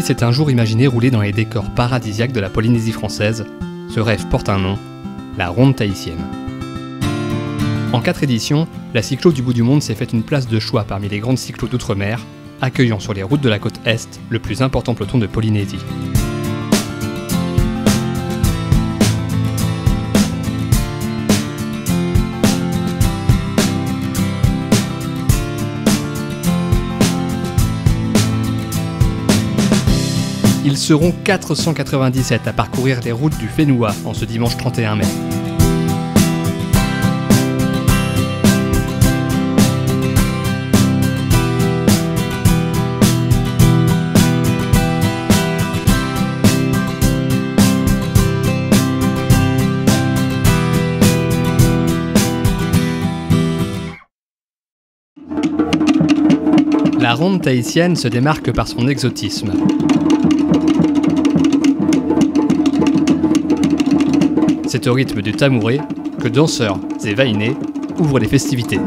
s'est un jour imaginé rouler dans les décors paradisiaques de la Polynésie française, ce rêve porte un nom, la ronde tahitienne. En 4 éditions, la cyclo du bout du monde s'est fait une place de choix parmi les grandes cyclos d'outre-mer, accueillant sur les routes de la côte Est le plus important peloton de Polynésie. Ils seront 497 à parcourir les routes du Whenua en ce dimanche 31 mai. La ronde tahitienne se démarque par son exotisme. C'est au rythme du tamouré que danseurs et vainés ouvrent les festivités.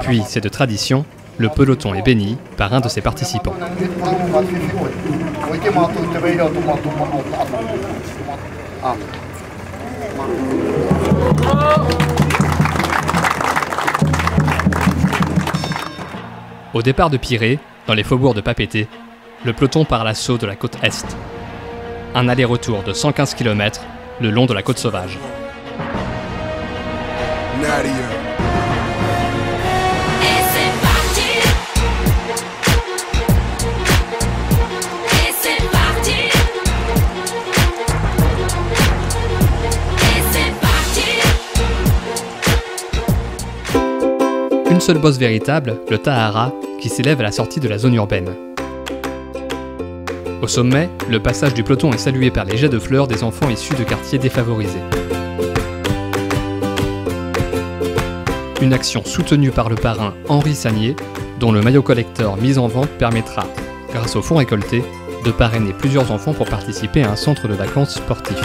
Puis, c'est de tradition, le peloton est béni par un de ses participants. Au départ de Pirée, dans les faubourgs de Papeete, le peloton part à l'assaut de la côte Est. Un aller-retour de 115 km le long de la côte sauvage. Une seule bosse véritable, le Tahara, qui s'élève à la sortie de la zone urbaine. Au sommet, le passage du peloton est salué par les jets de fleurs des enfants issus de quartiers défavorisés. Une action soutenue par le parrain Henri Sagnier, dont le maillot collector mis en vente permettra, grâce aux fonds récoltés, de parrainer plusieurs enfants pour participer à un centre de vacances sportif.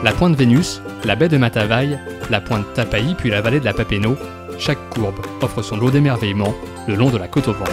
La pointe Vénus, la baie de Matavai, la pointe Tapai puis la vallée de la Papeno, chaque courbe offre son lot d'émerveillement le long de la côte au vent.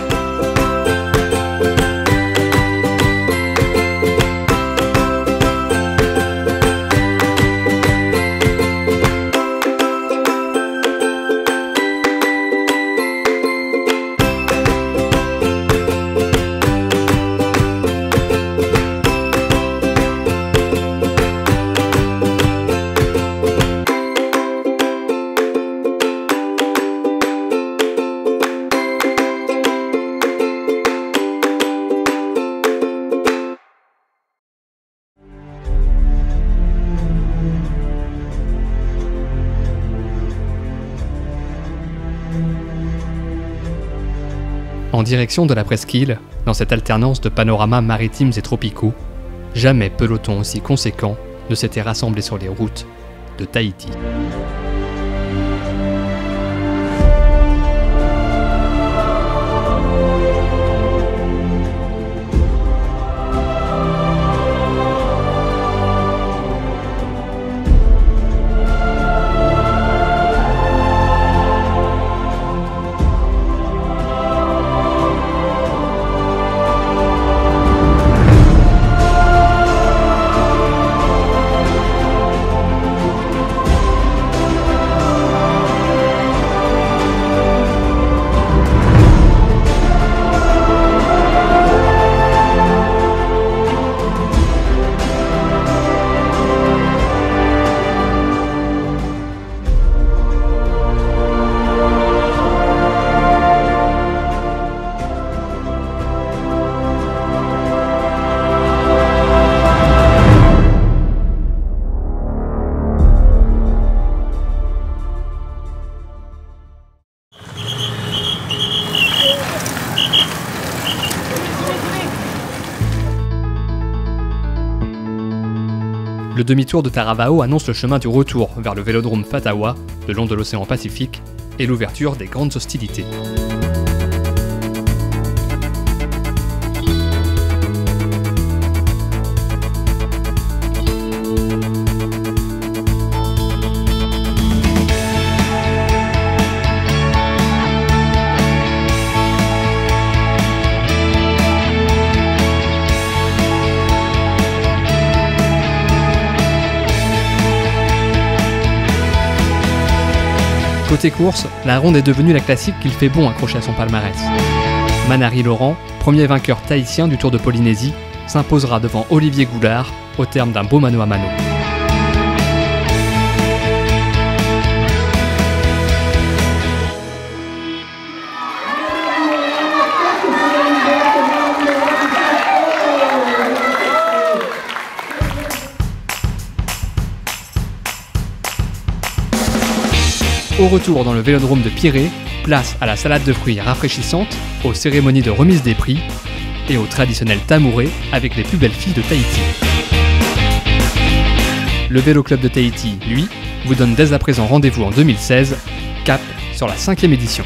En direction de la presqu'île, dans cette alternance de panoramas maritimes et tropicaux, jamais peloton aussi conséquent ne s'était rassemblé sur les routes de Tahiti. le demi-tour de Taravao annonce le chemin du retour vers le vélodrome Fatawa, le long de l'océan Pacifique, et l'ouverture des grandes hostilités. Côté course, la ronde est devenue la classique qu'il fait bon accrocher à son palmarès. Manary Laurent, premier vainqueur tahitien du Tour de Polynésie, s'imposera devant Olivier Goulard au terme d'un beau mano à mano. Au retour dans le vélodrome de Pirée, place à la salade de fruits rafraîchissante, aux cérémonies de remise des prix et au traditionnel tamouré avec les plus belles filles de Tahiti. Le Vélo Club de Tahiti, lui, vous donne dès à présent rendez-vous en 2016, cap sur la 5e édition.